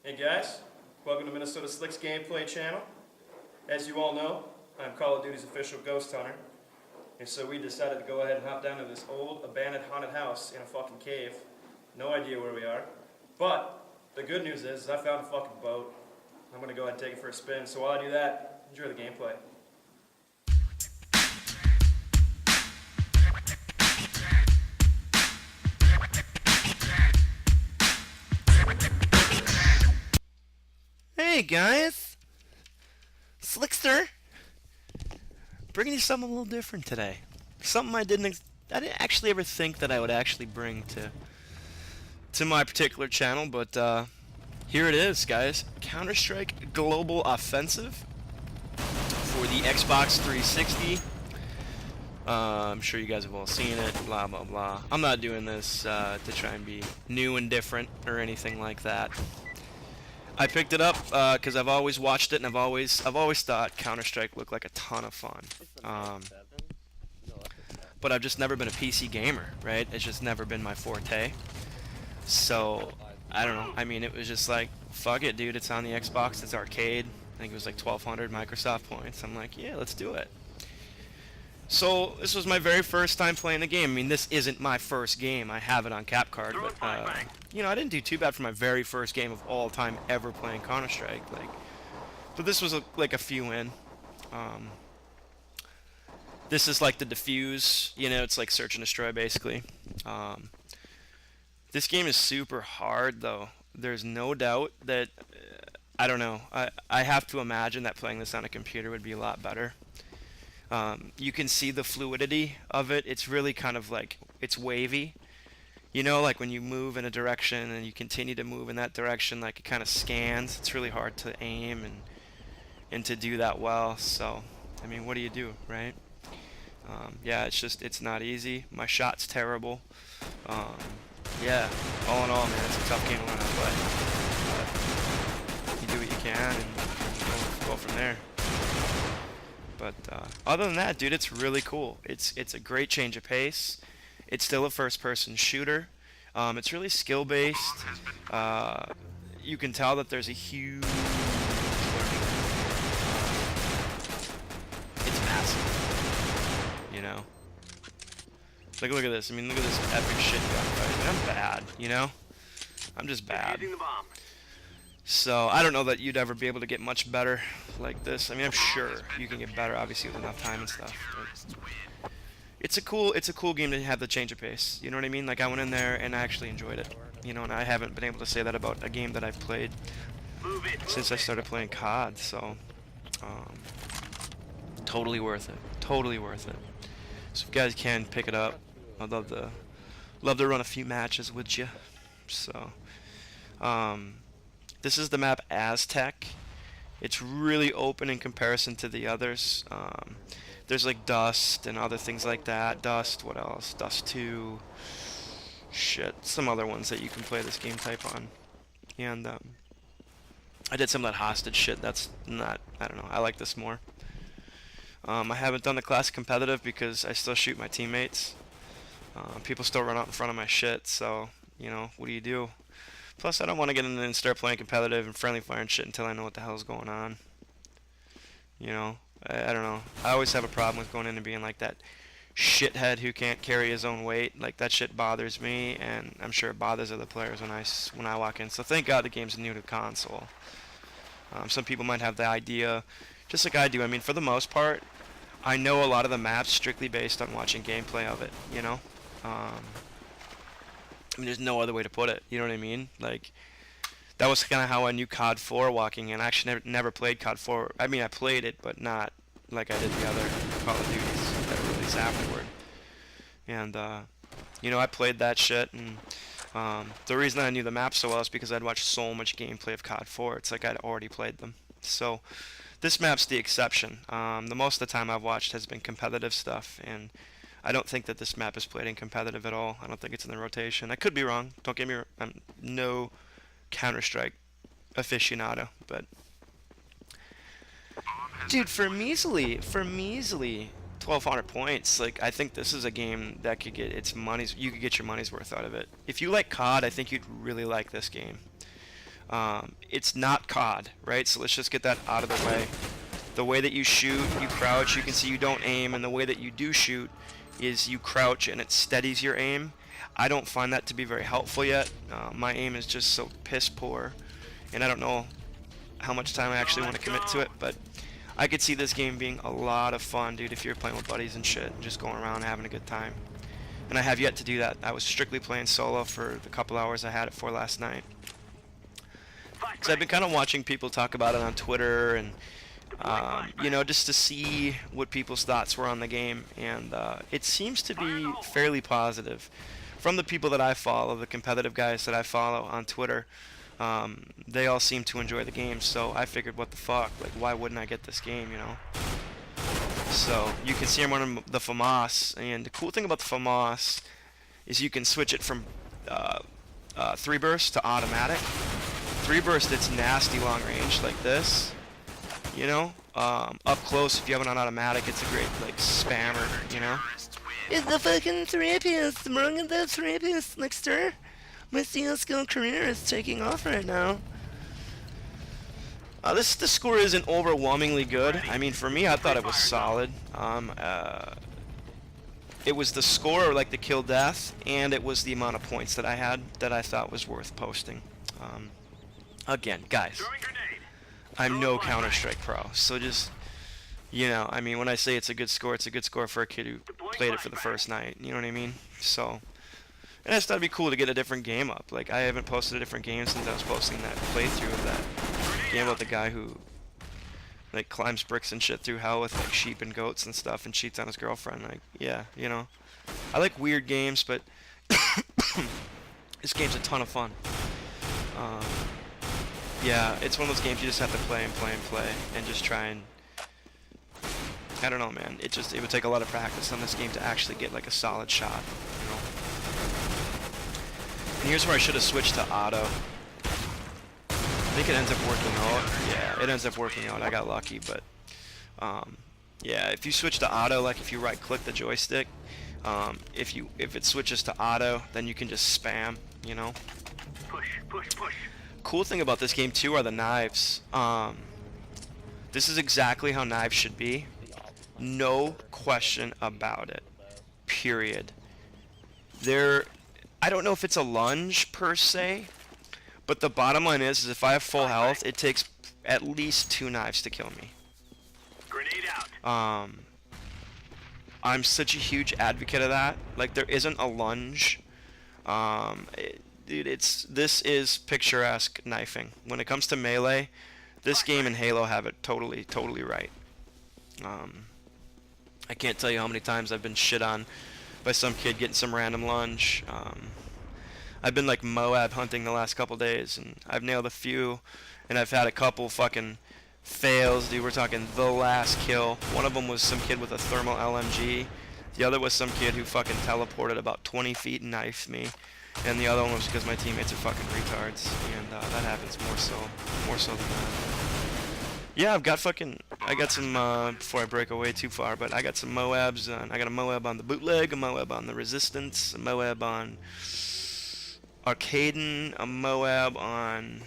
Hey guys, welcome to Minnesota Slick's Gameplay channel. As you all know, I'm Call of Duty's official ghost hunter, and so we decided to go ahead and hop down to this old abandoned haunted house in a fucking cave. No idea where we are, but the good news is I found a fucking boat. I'm gonna go ahead and take it for a spin, so while I do that, enjoy the gameplay. Hey guys, Slickster, bringing you something a little different today. Something I didn't actually ever think that I would actually bring to my particular channel, but here it is, guys. Counter-Strike Global Offensive for the Xbox 360. I'm sure you guys have all seen it. Blah blah blah. I'm not doing this to try and be new and different or anything like that. I picked it up because I've always watched it, and I've always thought Counter-Strike looked like a ton of fun. But I've just never been a PC gamer, right? It's just never been my forte. So I don't know. I mean, it was just like, fuck it, dude. It's on the Xbox. It's arcade. I think it was like 1,200 Microsoft points. I'm like, yeah, let's do it. So this was my very first time playing the game. I mean, this isn't my first game. I have it on cap card, but you know, I didn't do too bad for my very first game of all time ever playing Counter-Strike. But this was like a few in. This is like the defuse. You know, it's like search and destroy basically. This game is super hard though. There's no doubt that I don't know. I have to imagine that playing this on a computer would be a lot better. You can see the fluidity of it. It's really kind of like, it's wavy. You know, like when you move in a direction and you continue to move in that direction, like it kind of scans. It's really hard to aim and to do that well. So, I mean, what do you do, right? Yeah, it's not easy. My shot's terrible. Yeah, all in all, man, it's a tough game to learn how to play. But you do what you can and go from there. But other than that, dude, it's really cool. It's a great change of pace. It's still a first-person shooter. It's really skill-based. You can tell that there's a huge learning curve. It's massive, you know. Look at this. I mean, look at this epic shit gunfight. I'm bad, you know. I'm just bad. So I don't know that you'd ever be able to get much better like this. I mean, I'm sure you can get better, obviously, with enough time and stuff. But it's a cool game to have the change of pace. You know what I mean? Like I went in there and I actually enjoyed it. You know, and I haven't been able to say that about a game that I've played since I started playing COD. So totally worth it. Totally worth it. So if you guys can pick it up, I'd love to run a few matches with you. So. This is the map Aztec. It's really open in comparison to the others. There's like Dust and other things like that. Dust, what else? Dust 2. Shit, some other ones that you can play this game type on. And I did some of that hostage shit. That's not, I don't know, I like this more. I haven't done the classic competitive because I still shoot my teammates. People still run out in front of my shit, so, you know, what do you do? Plus, I don't want to get in and start playing competitive and friendly fire and shit until I know what the hell's going on. You know, I don't know. I always have a problem with going in and being like that shithead who can't carry his own weight. Like, that shit bothers me, and I'm sure it bothers other players when I walk in. So thank God the game's new to console. Some people might have the idea, just like I do. I mean, for the most part, I know a lot of the maps strictly based on watching gameplay of it, you know? I mean, there's no other way to put it. You know what I mean? Like, that was kind of how I knew COD 4 walking in. I actually never played COD 4. I mean, I played it, but not like I did the other Call of Duties that were released afterward. And, you know, I played that shit, and the reason I knew the map so well is because I'd watched so much gameplay of COD 4. It's like I'd already played them. So, this map's the exception. The most of the time I've watched has been competitive stuff, and I don't think that this map is played in competitive at all. I don't think it's in the rotation. I could be wrong. Don't get me wrong. I'm no Counter-Strike aficionado, but dude, for measly 1,200 points, like I think this is a game that could get its money's. You could get your money's worth out of it. If you like COD, I think you'd really like this game. It's not COD, right? So let's just get that out of the way. The way that you shoot, you crouch, you can see you don't aim, and the way that you do shoot is you crouch and it steadies your aim. I don't find that to be very helpful yet. My aim is just so piss poor, and I don't know how much time I actually want to commit to it, but I could see this game being a lot of fun, dude, if you're playing with buddies and shit, and just going around and having a good time. And I have yet to do that. I was strictly playing solo for the couple hours I had it for last night. Because I've been kind of watching people talk about it on Twitter, and you know, just to see what people's thoughts were on the game, and it seems to be fairly positive. From the people that I follow, the competitive guys that I follow on Twitter, they all seem to enjoy the game, so I figured, what the fuck, like, why wouldn't I get this game, you know? So, you can see I'm running the FAMAS, and the cool thing about the FAMAS is you can switch it from 3 burst to automatic. 3 burst, it's nasty long range, like this, you know? Up close, if you have it on automatic, it's a great, like, spammer, you know? It's the fucking 3-piece, I'm running the 3-piece, Nexter. My CSGO career is taking off right now. The score isn't overwhelmingly good. I mean, for me, I thought it was solid. It was the score, like the kill death, and it was the amount of points that I had that I thought was worth posting. Again, guys, I'm no Counter-Strike pro, so just, you know, I mean, when I say it's a good score for a kid who played it for the first night, you know what I mean? So, and I just thought it'd be cool to get a different game up. Like, I haven't posted a different game since I was posting that playthrough of that game about the guy who, like, climbs bricks and shit through hell with, like, sheep and goats and stuff and cheats on his girlfriend. Like, yeah, you know. I like weird games, but this game's a ton of fun. Yeah, it's one of those games you just have to play and play and play and just try and, I don't know, man. It would take a lot of practice on this game to actually get, like, a solid shot, you know. And here's where I should have switched to auto. I think it ends up working out. Yeah, it ends up working out. I got lucky, but yeah, if you switch to auto, like if you right-click the joystick, if it switches to auto, then you can just spam, you know. Push. Cool thing about this game too are the knives. This is exactly how knives should be. No question about it. Period. I don't know if it's a lunge per se, but the bottom line is if I have full health, it takes at least 2 knives to kill me. Grenade out. I'm such a huge advocate of that. Like, there isn't a lunge. Dude, this is picturesque knifing. When it comes to melee, this game and Halo have it totally right. I can't tell you how many times I've been shit on by some kid getting some random lunge. I've been like Moab hunting the last couple days, and I've nailed a few, and I've had a couple fucking fails, dude. We're talking the last kill. One of them was some kid with a thermal LMG. The other was some kid who fucking teleported about 20 feet and knifed me. And the other one was because my teammates are fucking retards, and that happens more so than that. Yeah, I got some, before I break away too far, but I got some Moabs. I got a Moab on the bootleg, a Moab on the resistance, a Moab on Arcaden, a Moab on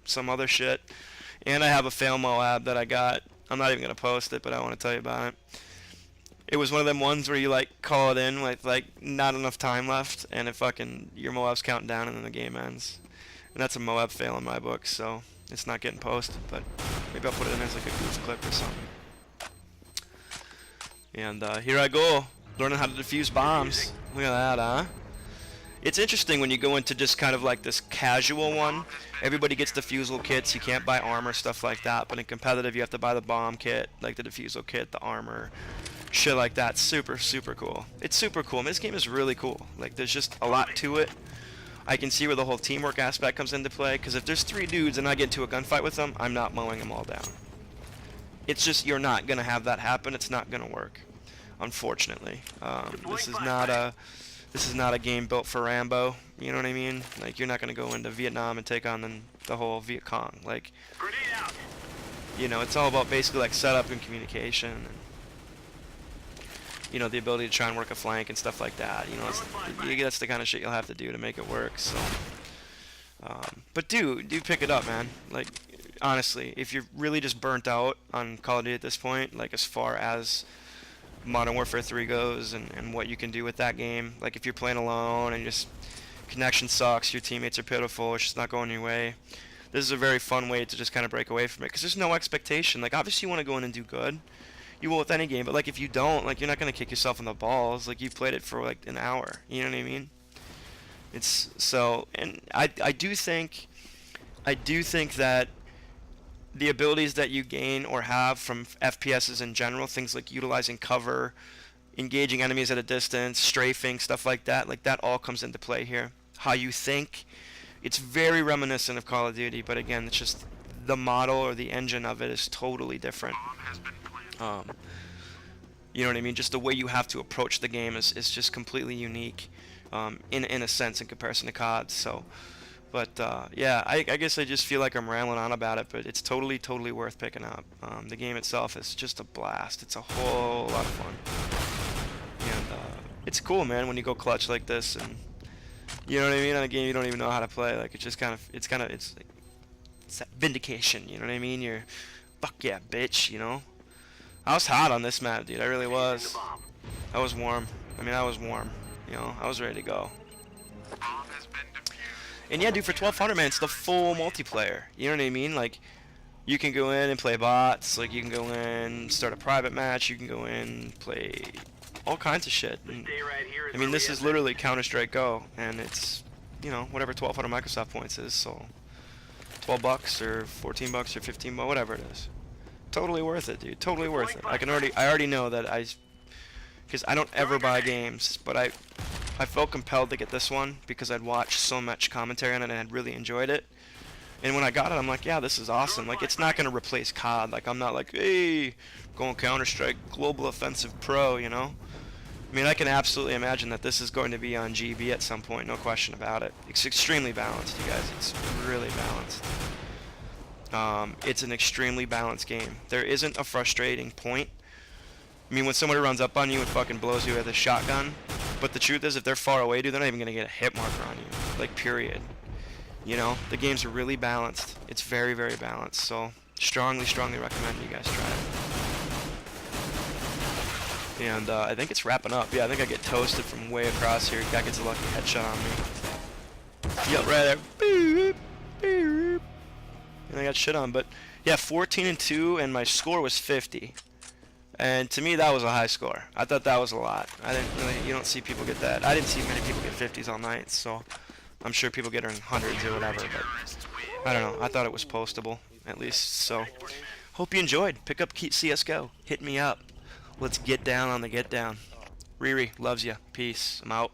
some other shit, and I have a fail Moab that I got. I'm not even going to post it, but I want to tell you about it. It was one of them ones where you, like, call it in with, like, not enough time left, and your Moab's counting down, and then the game ends. And that's a Moab fail in my book, so it's not getting posted, but maybe I'll put it in as, like, a goof clip or something. And here I go, learning how to defuse bombs. Look at that, huh? It's interesting when you go into just kind of like this casual one. Everybody gets defusal kits. You can't buy armor, stuff like that. But in competitive, you have to buy the bomb kit, like the defusal kit, the armor, shit like that. Super cool. It's super cool. I mean, this game is really cool. Like, there's just a lot to it. I can see where the whole teamwork aspect comes into play. Because if there's 3 dudes and I get into a gunfight with them, I'm not mowing them all down. It's just, you're not going to have that happen. It's not going to work, unfortunately. This is not a game built for Rambo, you know what I mean? Like, you're not going to go into Vietnam and take on the whole Viet Cong. Like, you know, it's all about basically, like, setup and communication and, you know, the ability to try and work a flank and stuff like that. You know, that's the kind of shit you'll have to do to make it work, so. But do pick it up, man. Like, honestly, if you're really just burnt out on Call of Duty at this point, like as far as Modern Warfare 3 goes and what you can do with that game, like if you're playing alone and just connection sucks, your teammates are pitiful, it's just not going your way, this is a very fun way to just kind of break away from it, because there's no expectation. Like, obviously you want to go in and do good, you will with any game, but like if you don't, like you're not going to kick yourself in the balls. Like, you've played it for like an hour, you know what I mean? It's so, and I do think that the abilities that you gain or have from FPSs in general, things like utilizing cover, engaging enemies at a distance, strafing, stuff like that all comes into play here. How you think, it's very reminiscent of Call of Duty, but again, it's just the model or the engine of it is totally different. You know what I mean? Just the way you have to approach the game is just completely unique, in a sense, in comparison to COD. So, but yeah, I guess I just feel like I'm rambling on about it, but it's totally worth picking up. The game itself is just a blast. It's a whole lot of fun, and it's cool, man, when you go clutch like this, and you know what I mean, on a game you don't even know how to play. Like, it's just it's that vindication. You know what I mean? You're, fuck yeah, bitch. You know. I was hot on this map, dude. I really was. I was warm. I mean, I was warm. You know, I was ready to go. And yeah, dude, for 1200, man, it's the full multiplayer. You know what I mean? Like, you can go in and play bots. Like, you can go in, start a private match. You can go in, play all kinds of shit. And, I mean, this is literally Counter-Strike Go, and it's, you know, whatever 1200 Microsoft points is. So, $12 or $14 or $15, whatever it is. Totally worth it, dude. Totally worth it. I already know that because I don't ever buy games, but I felt compelled to get this one because I'd watched so much commentary on it and I'd really enjoyed it. And when I got it, I'm like, yeah, this is awesome. Like, it's not gonna replace COD. Like, I'm not like, hey, going Counter-Strike Global Offensive Pro, you know? I mean, I can absolutely imagine that this is going to be on GB at some point, no question about it. It's extremely balanced, you guys. It's really balanced. It's an extremely balanced game. There isn't a frustrating point. I mean, when somebody runs up on you and fucking blows you with a shotgun, but the truth is, if they're far away, dude, they're not even gonna get a hit marker on you. Like, period. You know, the game's really balanced. It's very balanced. So, strongly recommend you guys try it. And I think it's wrapping up. Yeah, I think I get toasted from way across here. Guy gets a lucky headshot on me. Yep, right there. Boop. And I got shit on, but yeah, 14-2, and my score was 50. And to me, that was a high score. I thought that was a lot. You don't see people get that. I didn't see many people get 50s all night, so I'm sure people get in hundreds or whatever, but I don't know. I thought it was postable, at least. So, hope you enjoyed. Pick up CSGO. Hit me up. Let's get down on the get down. Riri loves ya. Peace. I'm out.